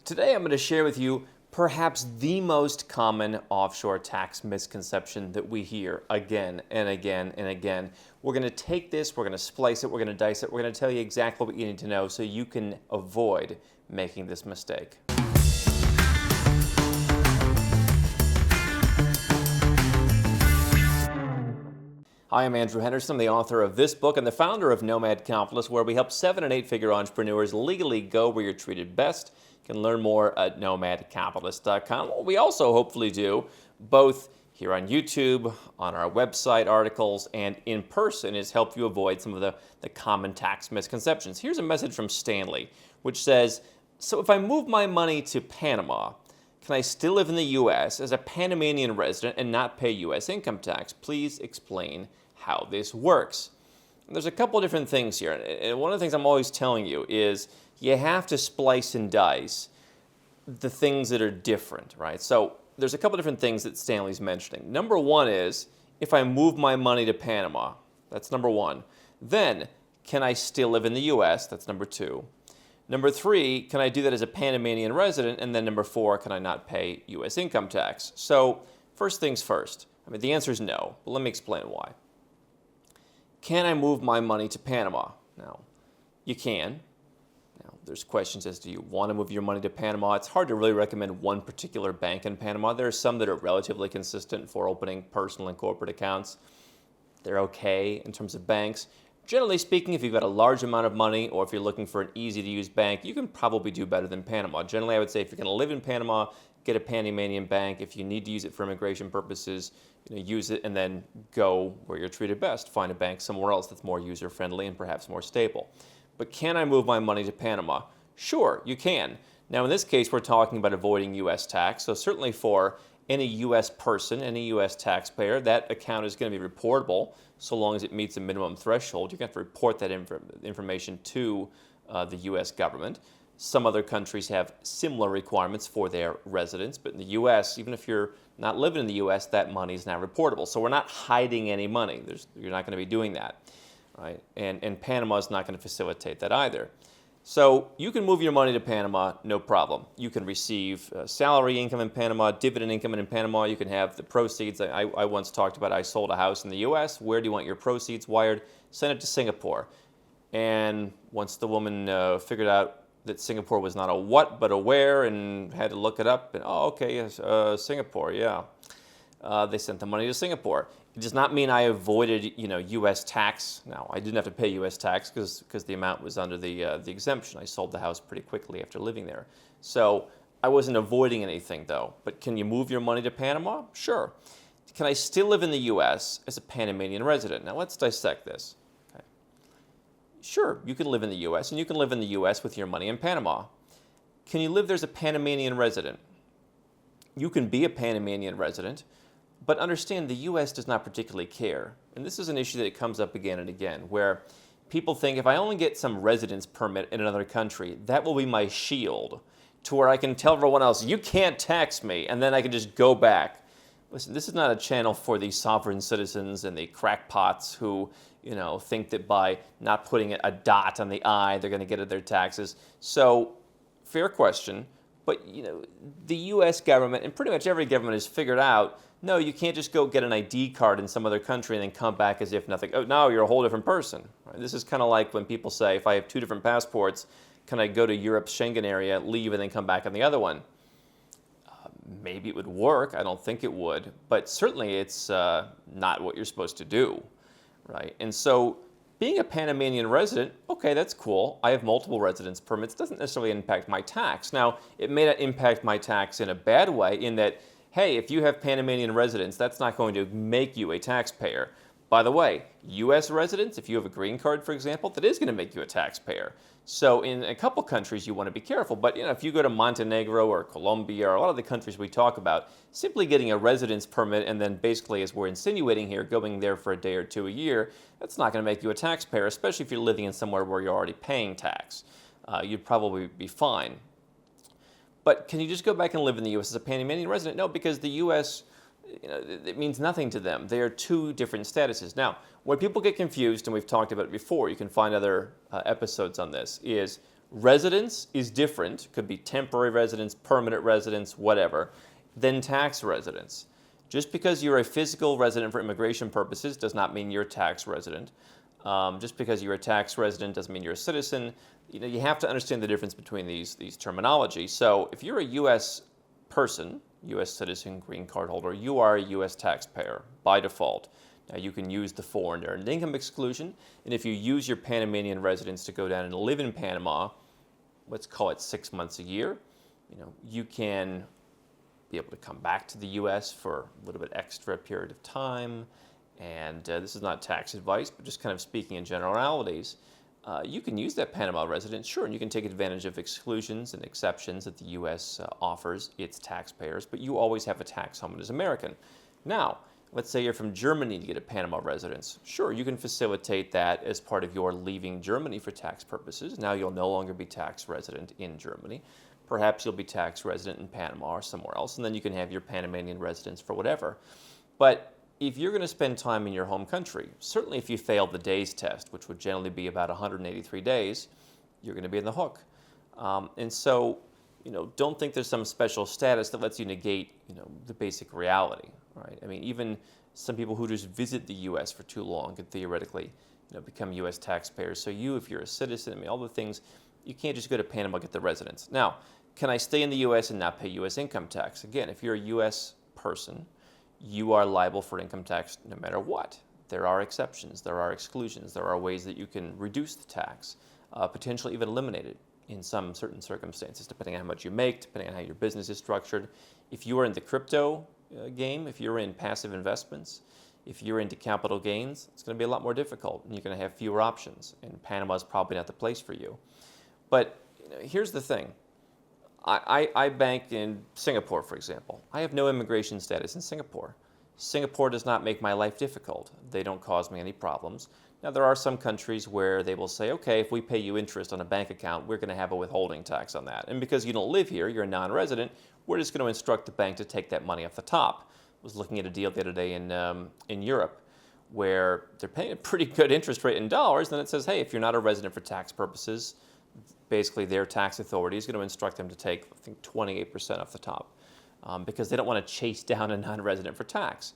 Today I'm going to share with you perhaps the most common offshore tax misconception that we hear again and again and again. We're going to take this, we're going to splice it, we're going to dice it, we're going to tell you exactly what you need to know so you can avoid making this mistake. Hi, I'm Andrew Henderson. I'm the author of this book and the founder of Nomad Capitalist, where we help 7- and 8-figure entrepreneurs legally go where you're treated best. You can learn more at nomadcapitalist.com. What we also hopefully do, both here on YouTube, on our website articles, and in person, is help you avoid some of the common tax misconceptions. Here's a message from Stanley, which says, so if I move my money to Panama, can I still live in the U.S. as a Panamanian resident and not pay U.S. income tax? Please explain how this works. And there's a couple different things here. And one of the things I'm always telling you is you have to splice and dice the things that are different, right? So there's a couple different things that Stanley's mentioning. Number one is, if I move my money to Panama, that's number one. Then, can I still live in the U.S.? That's number two. Number three, can I do that as a Panamanian resident? And then number four, can I not pay U.S. income tax? So first things first. The answer is no, but let me explain why. Can I move my money to Panama? Now, you can. Now, there's questions as to, do you want to move your money to Panama? It's hard to really recommend one particular bank in Panama. There are some that are relatively consistent for opening personal and corporate accounts. They're okay in terms of banks. Generally speaking, if you've got a large amount of money or if you're looking for an easy-to-use bank, you can probably do better than Panama. Generally, I would say if you're going to live in Panama, get a Panamanian bank. If you need to use it for immigration purposes, use it and then go where you're treated best. Find a bank somewhere else that's more user-friendly and perhaps more stable. But can I move my money to Panama? Sure, you can. Now, in this case, we're talking about avoiding U.S. tax. So certainly for any U.S. person, any U.S. taxpayer, that account is going to be reportable so long as it meets a minimum threshold. You're going to have to report that information to the U.S. government. Some other countries have similar requirements for their residents, but in the U.S., even if you're not living in the U.S., that money is now reportable. So we're not hiding any money. You're not going to be doing that, right? And Panama is not going to facilitate that either. So you can move your money to Panama, no problem. You can receive salary income in Panama, dividend income in Panama. You can have the proceeds. I once talked about I sold a house in the U.S. Where do you want your proceeds wired? Send it to Singapore. And once the woman figured out that Singapore was not a what but a where and had to look it up, and okay, yes, Singapore, yeah. They sent the money to Singapore. It does not mean I avoided, U.S. tax. Now, I didn't have to pay U.S. tax because the amount was under the exemption. I sold the house pretty quickly after living there. So I wasn't avoiding anything, though. But can you move your money to Panama? Sure. Can I still live in the U.S. as a Panamanian resident? Now, let's dissect this. Okay. Sure, you can live in the U.S., and you can live in the U.S. with your money in Panama. Can you live there as a Panamanian resident? You can be a Panamanian resident, but understand the U.S. does not particularly care. And this is an issue that comes up again and again, where people think if I only get some residence permit in another country, that will be my shield to where I can tell everyone else, you can't tax me, and then I can just go back. Listen, this is not a channel for the sovereign citizens and the crackpots who, think that by not putting a dot on the I, they're going to get at their taxes. So, fair question. But, the U.S. government and pretty much every government has figured out, no, you can't just go get an ID card in some other country and then come back as if nothing. Oh, no, you're a whole different person. Right? This is kind of like when people say, if I have two different passports, can I go to Europe's Schengen area, leave, and then come back on the other one? Maybe it would work. I don't think it would. But certainly it's not what you're supposed to do, right? And so being a Panamanian resident, okay, that's cool. I have multiple residence permits. Doesn't necessarily impact my tax. Now, it may not impact my tax in a bad way in that, hey, if you have Panamanian residence, that's not going to make you a taxpayer. By the way, U.S. residents, if you have a green card, for example, that is going to make you a taxpayer. So in a couple countries, you want to be careful. But if you go to Montenegro or Colombia or a lot of the countries we talk about, simply getting a residence permit and then basically, as we're insinuating here, going there for a day or two a year, that's not going to make you a taxpayer, especially if you're living in somewhere where you're already paying tax. You'd probably be fine. But can you just go back and live in the U.S. as a Panamanian resident? No, because the U.S., it means nothing to them. They are two different statuses. Now, when people get confused, and we've talked about it before, you can find other episodes on this, is Residence is different, could be temporary residence, permanent residence, whatever, than tax residence. Just because you're a physical resident for immigration purposes does not mean you're a tax resident. Just because you're a tax resident doesn't mean you're a citizen. You have to understand the difference between these terminologies. So if you're a U.S. person, U.S. citizen, green card holder, you are a U.S. taxpayer by default. Now you can use the foreign earned income exclusion, and if you use your Panamanian residence to go down and live in Panama, let's call it 6 months a year, you can be able to come back to the U.S. for a little bit extra period of time. And this is not tax advice, but just kind of speaking in generalities. You can use that Panama residence, sure, and you can take advantage of exclusions and exceptions that the U.S. Offers its taxpayers, but you always have a tax home as American. Now, let's say you're from Germany to get a Panama residence. Sure, you can facilitate that as part of your leaving Germany for tax purposes. Now you'll no longer be tax resident in Germany. Perhaps you'll be tax resident in Panama or somewhere else, and then you can have your Panamanian residence for whatever. But if you're going to spend time in your home country, certainly if you failed the days test, which would generally be about 183 days, you're going to be in the hook. And so, don't think there's some special status that lets you negate, the basic reality, right? I mean, even some people who just visit the U.S. for too long could theoretically, become U.S. taxpayers. So if you're a citizen, all the things, you can't just go to Panama and get the residence. Now, can I stay in the U.S. and not pay U.S. income tax? Again, if you're a U.S. person, you are liable for income tax no matter what. There are exceptions, there are exclusions, there are ways that you can reduce the tax, potentially even eliminate it in some certain circumstances, depending on how much you make, depending on how your business is structured. If you are in the crypto game, if you're in passive investments, if you're into capital gains, it's going to be a lot more difficult, and you're going to have fewer options, and Panama is probably not the place for you. But here's the thing. I bank in Singapore, for example. I have no immigration status in Singapore. Singapore does not make my life difficult. They don't cause me any problems. Now, there are some countries where they will say, okay, if we pay you interest on a bank account, we're going to have a withholding tax on that. And because you don't live here, you're a non-resident, we're just going to instruct the bank to take that money off the top. I was looking at a deal the other day in Europe where they're paying a pretty good interest rate in dollars, and then it says, hey, if you're not a resident for tax purposes, basically their tax authority is going to instruct them to take, I think, 28% off the top because they don't want to chase down a non-resident for tax.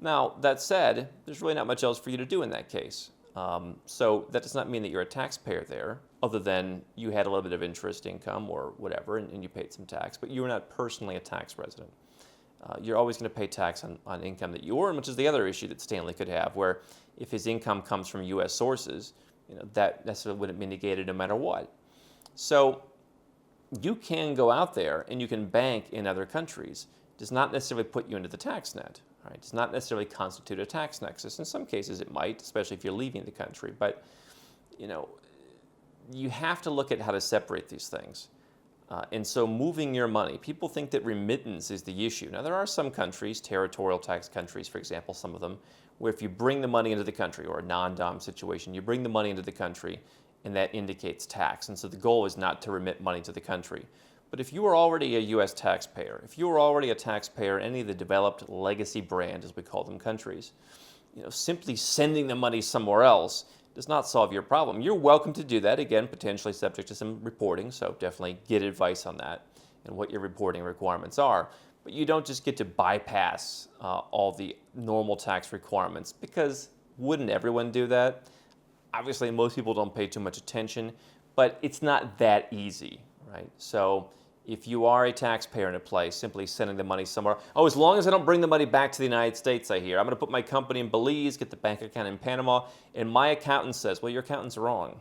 Now, that said, there's really not much else for you to do in that case. So that does not mean that you're a taxpayer there, other than you had a little bit of interest income or whatever, and you paid some tax, but you were not personally a tax resident. You're always going to pay tax on income that you earn, which is the other issue that Stanley could have, where if his income comes from U.S. sources, that necessarily wouldn't be negated no matter what. So you can go out there and you can bank in other countries. It does not necessarily put you into the tax net. Right? It does not necessarily constitute a tax nexus. In some cases it might, especially if you're leaving the country. But you have to look at how to separate these things. And so moving your money, people think that remittance is the issue. Now, there are some countries, territorial tax countries, for example, some of them, where if you bring the money into the country, or a non-dom situation, you bring the money into the country, and that indicates tax. And so the goal is not to remit money to the country. But if you are already a U.S. taxpayer, if you are already a taxpayer in any of the developed legacy brand, as we call them, countries, simply sending the money somewhere else does not solve your problem. You're welcome to do that, again, potentially subject to some reporting, so definitely get advice on that and what your reporting requirements are. But you don't just get to bypass all the normal tax requirements, because wouldn't everyone do that? Obviously, most people don't pay too much attention, but it's not that easy, right? So if you are a taxpayer in a place, simply sending the money somewhere, as long as I don't bring the money back to the United States, I hear, I'm going to put my company in Belize, get the bank account in Panama, and my accountant says, well, your accountant's wrong.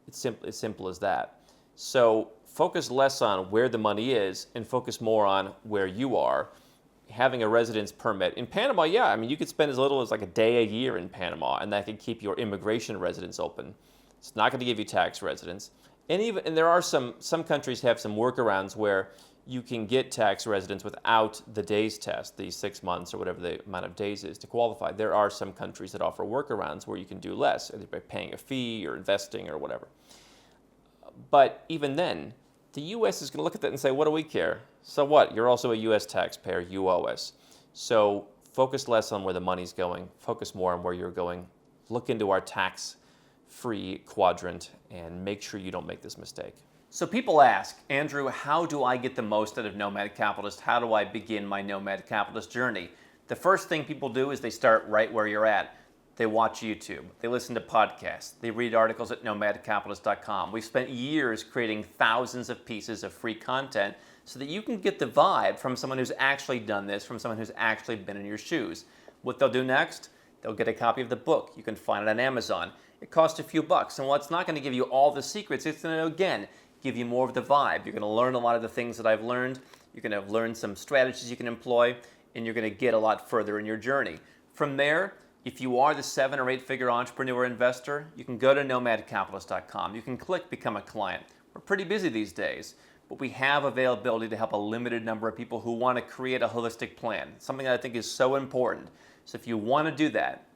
It's simple as that. So focus less on where the money is and focus more on where you are. Having a residence permit. In Panama, yeah, you could spend as little as like a day a year in Panama, and that could keep your immigration residence open. It's not going to give you tax residence. And there are some countries have some workarounds where you can get tax residence without the days test, the 6 months or whatever the amount of days is to qualify. There are some countries that offer workarounds where you can do less, either by paying a fee or investing or whatever. But even then, the U.S. is going to look at that and say, what do we care? So what? You're also a U.S. taxpayer. You owe us. So focus less on where the money's going. Focus more on where you're going. Look into our tax free quadrant, and make sure you don't make this mistake. So people ask, Andrew, how do I get the most out of Nomad Capitalist? How do I begin my Nomad Capitalist journey? The first thing people do is they start right where you're at. They watch YouTube, they listen to podcasts, they read articles at nomadcapitalist.com. We've spent years creating thousands of pieces of free content so that you can get the vibe from someone who's actually done this, from someone who's actually been in your shoes. What they'll do next, they'll get a copy of the book. You can find it on Amazon. It costs a few bucks, and while it's not going to give you all the secrets, it's going to, again, give you more of the vibe. You're going to learn a lot of the things that I've learned. You're going to learn some strategies you can employ, and you're going to get a lot further in your journey. From there, if you are the 7 or 8 figure entrepreneur investor, you can go to nomadcapitalist.com. You can click Become a Client. We're pretty busy these days, but we have availability to help a limited number of people who want to create a holistic plan, something that I think is so important. So if you want to do that,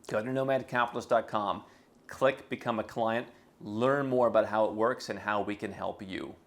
go to nomadcapitalist.com, click Become a Client, learn more about how it works and how we can help you.